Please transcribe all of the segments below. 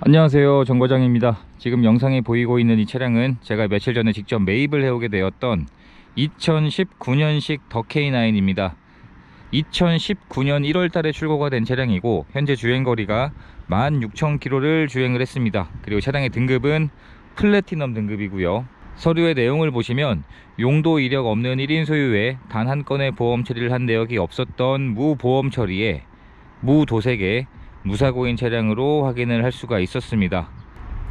안녕하세요, 정 과장입니다. 지금 영상에 보이고 있는 이 차량은 제가 며칠 전에 직접 매입을 해오게 되었던 2019년식 더 K9입니다. 2019년 1월달에 출고가 된 차량이고 현재 주행거리가 16,000km를 주행을 했습니다. 그리고 차량의 등급은 플래티넘 등급이고요. 서류의 내용을 보시면 용도 이력 없는 1인 소유에 단 한 건의 보험 처리를 한 내역이 없었던 무보험 처리에 무도색의 무사고인 차량으로 확인을 할 수가 있었습니다.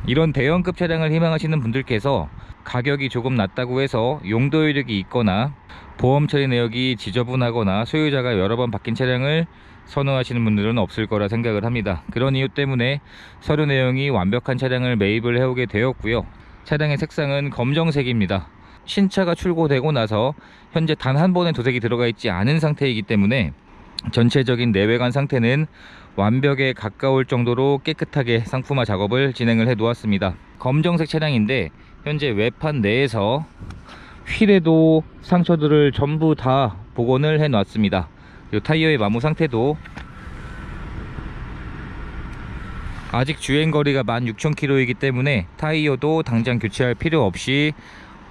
이런 대형급 차량을 희망하시는 분들께서 가격이 조금 낮다고 해서 용도 이력이 있거나 보험 처리 내역이 지저분하거나 소유자가 여러 번 바뀐 차량을 선호하시는 분들은 없을 거라 생각을 합니다. 그런 이유 때문에 서류 내용이 완벽한 차량을 매입을 해오게 되었고요. 차량의 색상은 검정색입니다. 신차가 출고되고 나서 현재 단 한 번의 도색이 들어가 있지 않은 상태이기 때문에 전체적인 내외관 상태는 완벽에 가까울 정도로 깨끗하게 상품화 작업을 진행을 해 놓았습니다. 검정색 차량인데 현재 외판 내에서 휠에도 상처들을 전부 다 복원을 해 놨습니다. 그리고 타이어의 마모 상태도 아직 주행거리가 16,000km이기 때문에 타이어도 당장 교체할 필요 없이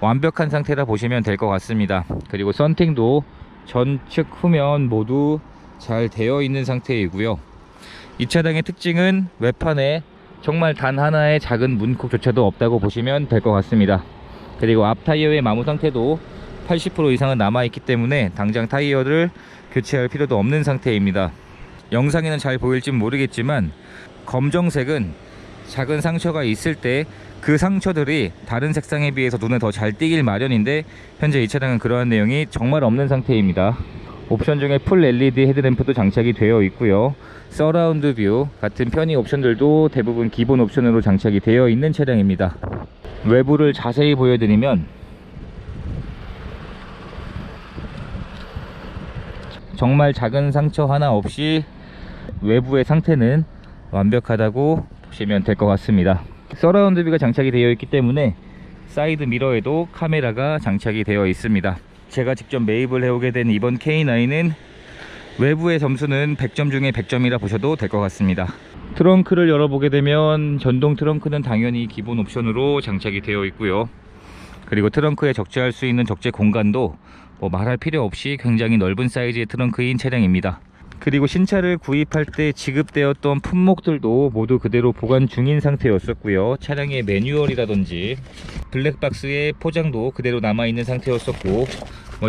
완벽한 상태라 보시면 될 것 같습니다. 그리고 썬팅도 전측 후면 모두 잘 되어 있는 상태이고요. 이 차량의 특징은 외판에 정말 단 하나의 작은 문콕조차도 없다고 보시면 될 것 같습니다. 그리고 앞 타이어의 마모 상태도 80% 이상은 남아있기 때문에 당장 타이어를 교체할 필요도 없는 상태입니다. 영상에는 잘 보일지 모르겠지만 검정색은 작은 상처가 있을 때 그 상처들이 다른 색상에 비해서 눈에 더 잘 띄길 마련인데 현재 이 차량은 그러한 내용이 정말 없는 상태입니다. 옵션 중에 풀 LED 헤드램프도 장착이 되어 있고요. 서라운드 뷰 같은 편의 옵션들도 대부분 기본 옵션으로 장착이 되어 있는 차량입니다. 외부를 자세히 보여드리면 정말 작은 상처 하나 없이 외부의 상태는 완벽하다고 보시면 될 것 같습니다. 서라운드 뷰가 장착이 되어 있기 때문에 사이드 미러에도 카메라가 장착이 되어 있습니다. 제가 직접 매입을 해오게 된 이번 K9은 외부의 점수는 100점 중에 100점이라 보셔도 될 것 같습니다. 트렁크를 열어보게 되면 전동 트렁크는 당연히 기본 옵션으로 장착이 되어 있고요. 그리고 트렁크에 적재할 수 있는 적재 공간도 말할 필요 없이 굉장히 넓은 사이즈의 트렁크인 차량입니다. 그리고 신차를 구입할 때 지급되었던 품목들도 모두 그대로 보관 중인 상태였었고요. 차량의 매뉴얼이라든지 블랙박스의 포장도 그대로 남아있는 상태였었고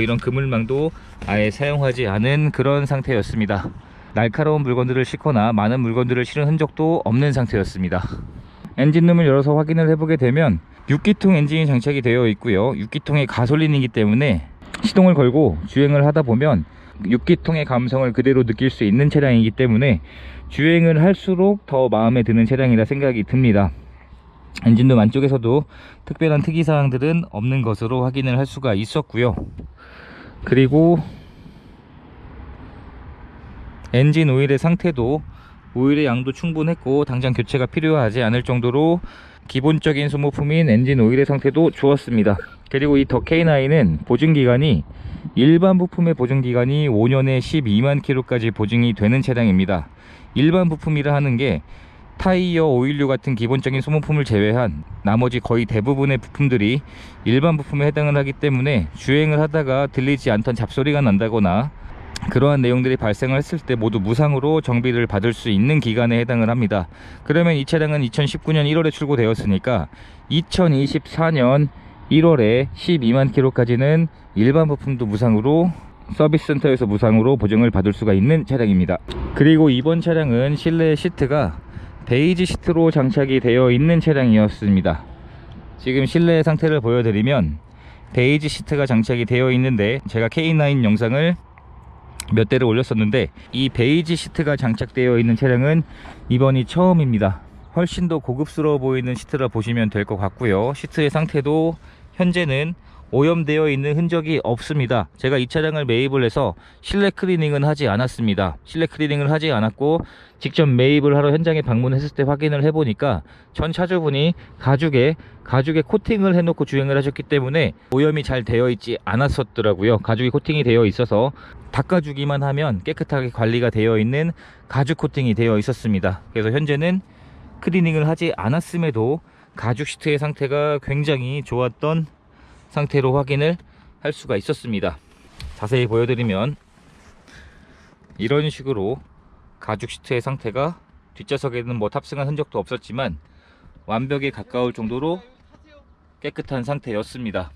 이런 그물망도 아예 사용하지 않은 그런 상태였습니다. 날카로운 물건들을 싣거나 많은 물건들을 실은 흔적도 없는 상태였습니다. 엔진룸을 열어서 확인을 해보게 되면 6기통 엔진이 장착이 되어 있고요. 6기통의 가솔린이기 때문에 시동을 걸고 주행을 하다 보면 6기통의 감성을 그대로 느낄 수 있는 차량이기 때문에 주행을 할수록 더 마음에 드는 차량이라 생각이 듭니다. 엔진룸 안쪽에서도 특별한 특이사항들은 없는 것으로 확인을 할 수가 있었고요. 그리고 엔진 오일의 상태도 오일의 양도 충분했고 당장 교체가 필요하지 않을 정도로 기본적인 소모품인 엔진 오일의 상태도 좋았습니다. 그리고 이 더 K9은 보증기간이 일반 부품의 보증기간이 5년에 12만 km까지 보증이 되는 차량입니다. 일반 부품이라 하는 게 타이어, 오일류 같은 기본적인 소모품을 제외한 나머지 거의 대부분의 부품들이 일반 부품에 해당을 하기 때문에 주행을 하다가 들리지 않던 잡소리가 난다거나 그러한 내용들이 발생을 했을 때 모두 무상으로 정비를 받을 수 있는 기간에 해당을 합니다. 그러면 이 차량은 2019년 1월에 출고되었으니까 2024년 1월에 12만 km까지는 일반 부품도 무상으로 서비스 센터에서 무상으로 보증을 받을 수가 있는 차량입니다. 그리고 이번 차량은 실내 시트가 베이지 시트로 장착이 되어 있는 차량이었습니다. 지금 실내 상태를 보여드리면 베이지 시트가 장착이 되어 있는데 제가 K9 영상을 몇 대를 올렸었는데 이 베이지 시트가 장착되어 있는 차량은 이번이 처음입니다. 훨씬 더 고급스러워 보이는 시트라 보시면 될 것 같고요. 시트의 상태도 현재는 오염되어 있는 흔적이 없습니다. 제가 이 차량을 매입을 해서 실내 클리닝은 하지 않았습니다. 실내 클리닝을 하지 않았고 직접 매입을 하러 현장에 방문했을 때 확인을 해보니까 전 차주분이 가죽에 코팅을 해놓고 주행을 하셨기 때문에 오염이 잘 되어 있지 않았었더라고요. 가죽이 코팅이 되어 있어서 닦아주기만 하면 깨끗하게 관리가 되어 있는 가죽 코팅이 되어 있었습니다. 그래서 현재는 클리닝을 하지 않았음에도 가죽 시트의 상태가 굉장히 좋았던 상태로 확인을 할 수가 있었습니다. 자세히 보여드리면 이런 식으로 가죽 시트의 상태가 뒷좌석에는 뭐 탑승한 흔적도 없었지만 완벽에 가까울 정도로 깨끗한 상태였습니다.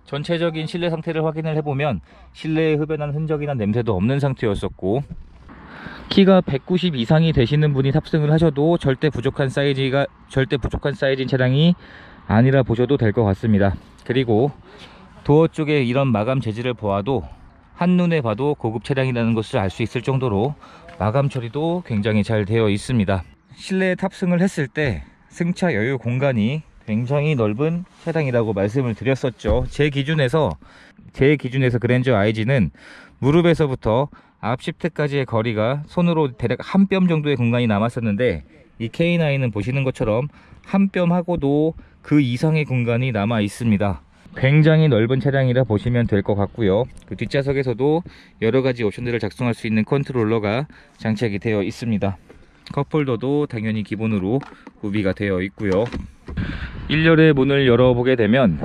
전체적인 실내 상태를 확인을 해보면 실내에 흡연한 흔적이나 냄새도 없는 상태였었고, 키가 190 이상이 되시는 분이 탑승을 하셔도 절대 부족한 사이즈인 차량이 아니라 보셔도 될 것 같습니다. 그리고 도어 쪽에 이런 마감 재질을 보아도 한눈에 봐도 고급 차량이라는 것을 알 수 있을 정도로 마감 처리도 굉장히 잘 되어 있습니다. 실내에 탑승을 했을 때 승차 여유 공간이 굉장히 넓은 차량이라고 말씀을 드렸었죠. 제 기준에서 그랜저 IG는 무릎에서부터 앞 시트까지의 거리가 손으로 대략 한 뼘 정도의 공간이 남았었는데, 이 K9은 보시는 것처럼 한 뼘하고도 그 이상의 공간이 남아 있습니다. 굉장히 넓은 차량이라 보시면 될 것 같고요. 그 뒷좌석에서도 여러가지 옵션들을 작성할 수 있는 컨트롤러가 장착이 되어 있습니다. 컵홀더도 당연히 기본으로 구비가 되어 있고요. 1열의 문을 열어보게 되면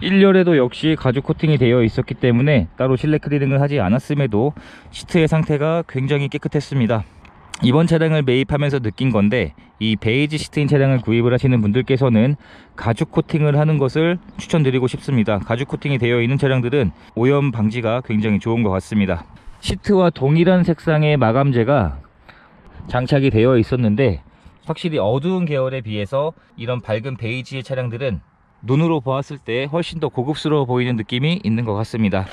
1열에도 역시 가죽 코팅이 되어 있었기 때문에 따로 실내 클리닝을 하지 않았음에도 시트의 상태가 굉장히 깨끗했습니다. 이번 차량을 매입하면서 느낀 건데, 이 베이지 시트인 차량을 구입을 하시는 분들께서는 가죽 코팅을 하는 것을 추천드리고 싶습니다. 가죽 코팅이 되어 있는 차량들은 오염 방지가 굉장히 좋은 것 같습니다. 시트와 동일한 색상의 마감재가 장착이 되어 있었는데, 확실히 어두운 계열에 비해서 이런 밝은 베이지의 차량들은 눈으로 보았을 때 훨씬 더 고급스러워 보이는 느낌이 있는 것 같습니다.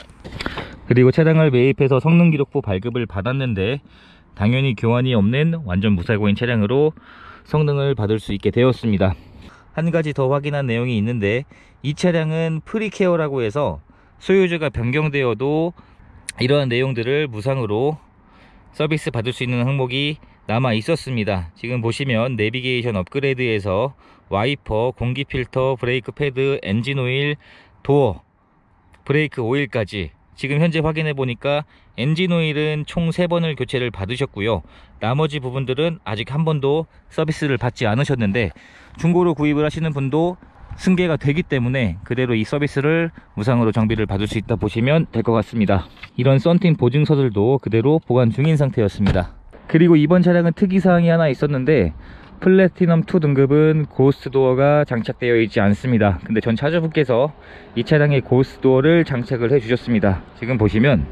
그리고 차량을 매입해서 성능 기록부 발급을 받았는데, 당연히 교환이 없는 완전 무사고인 차량으로 성능을 받을 수 있게 되었습니다. 한 가지 더 확인한 내용이 있는데, 이 차량은 프리케어라고 해서 소유주가 변경되어도 이러한 내용들을 무상으로 서비스 받을 수 있는 항목이 남아 있었습니다. 지금 보시면 내비게이션 업그레이드에서 와이퍼, 공기 필터, 브레이크 패드, 엔진 오일, 도어, 브레이크 오일까지, 지금 현재 확인해 보니까 엔진 오일은 총 3번을 교체를 받으셨고요. 나머지 부분들은 아직 한 번도 서비스를 받지 않으셨는데, 중고로 구입을 하시는 분도 승계가 되기 때문에 그대로 이 서비스를 무상으로 정비를 받을 수 있다 보시면 될 것 같습니다. 이런 썬팅 보증서들도 그대로 보관 중인 상태였습니다. 그리고 이번 차량은 특이사항이 하나 있었는데, 플래티넘 2 등급은 고스트 도어가 장착되어 있지 않습니다. 근데 전 차주분께서 이 차량에 고스트 도어를 장착을 해 주셨습니다. 지금 보시면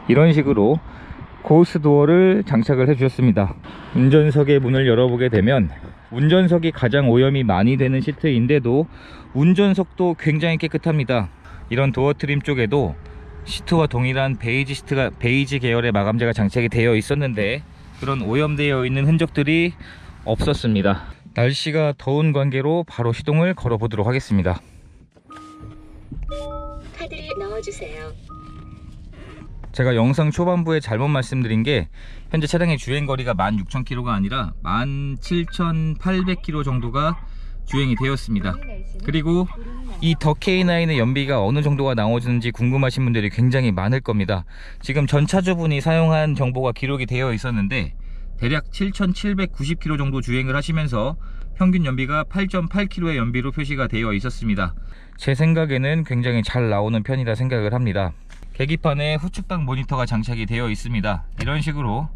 이런 식으로 고스트 도어를 장착을 해 주셨습니다. 운전석의 문을 열어보게 되면 운전석이 가장 오염이 많이 되는 시트인데도 운전석도 굉장히 깨끗합니다. 이런 도어 트림 쪽에도 시트와 동일한 베이지 계열의 마감재가 장착이 되어 있었는데, 그런 오염되어 있는 흔적들이 없었습니다. 날씨가 더운 관계로 바로 시동을 걸어 보도록 하겠습니다. 카드를 넣어주세요. 제가 영상 초반부에 잘못 말씀드린 게, 현재 차량의 주행거리가 16,000km가 아니라 17,800km 정도가 주행이 되었습니다. 그리고 이 더 K9의 연비가 어느 정도가 나오는지 궁금하신 분들이 굉장히 많을 겁니다. 지금 전 차주분이 사용한 정보가 기록이 되어 있었는데, 대략 7,790km 정도 주행을 하시면서 평균 연비가 8.8km의 연비로 표시가 되어 있었습니다. 제 생각에는 굉장히 잘 나오는 편이라 생각을 합니다. 계기판에 후측방 모니터가 장착이 되어 있습니다. 이런 식으로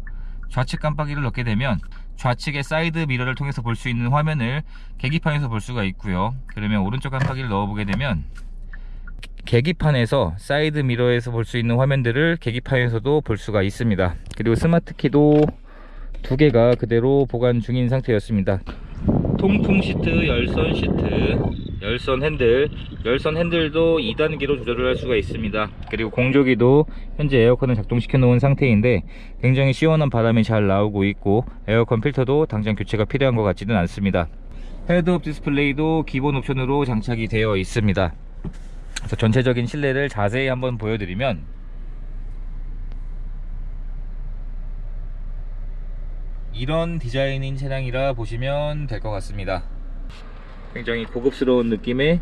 좌측 깜빡이를 넣게 되면 좌측의 사이드 미러를 통해서 볼 수 있는 화면을 계기판에서 볼 수가 있고요. 그러면 오른쪽 깜빡이를 넣어보게 되면 계기판에서 사이드 미러에서 볼 수 있는 화면들을 계기판에서도 볼 수가 있습니다. 그리고 스마트 키도 2개가 그대로 보관 중인 상태였습니다. 통풍 시트, 열선 시트, 열선 핸들도 2단계로 조절을 할 수가 있습니다. 그리고 공조기도 현재 에어컨을 작동시켜 놓은 상태인데 굉장히 시원한 바람이 잘 나오고 있고, 에어컨 필터도 당장 교체가 필요한 것 같지는 않습니다. 헤드업 디스플레이도 기본 옵션으로 장착이 되어 있습니다. 그래서 전체적인 실내를 자세히 한번 보여드리면, 이런 디자인인 차량이라 보시면 될 것 같습니다. 굉장히 고급스러운 느낌의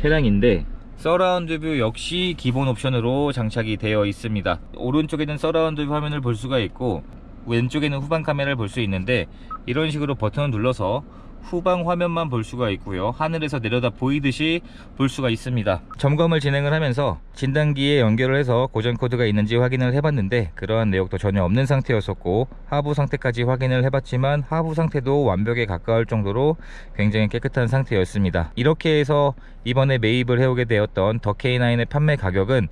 차량인데, 서라운드 뷰 역시 기본 옵션으로 장착이 되어 있습니다. 오른쪽에는 서라운드 뷰 화면을 볼 수가 있고 왼쪽에는 후방 카메라를 볼 수 있는데, 이런 식으로 버튼을 눌러서 후방 화면만 볼 수가 있고요, 하늘에서 내려다 보이듯이 볼 수가 있습니다. 점검을 진행을 하면서 진단기에 연결을 해서 고장 코드가 있는지 확인을 해봤는데 그러한 내역도 전혀 없는 상태였었고, 하부 상태까지 확인을 해봤지만 하부 상태도 완벽에 가까울 정도로 굉장히 깨끗한 상태였습니다. 이렇게 해서 이번에 매입을 해오게 되었던 더 K9의 판매 가격은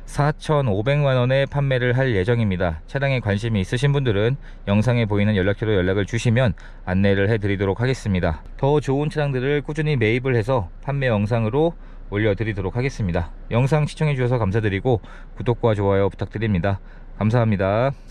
4,500만원에 판매를 할 예정입니다. 차량에 관심이 있으신 분들은 영상에 보이는 연락처로 연락을 주시면 안내를 해드리도록 하겠습니다. 더 좋은 차량들을 꾸준히 매입을 해서 판매 영상으로 올려드리도록 하겠습니다. 영상 시청해 주셔서 감사드리고 구독과 좋아요 부탁드립니다. 감사합니다.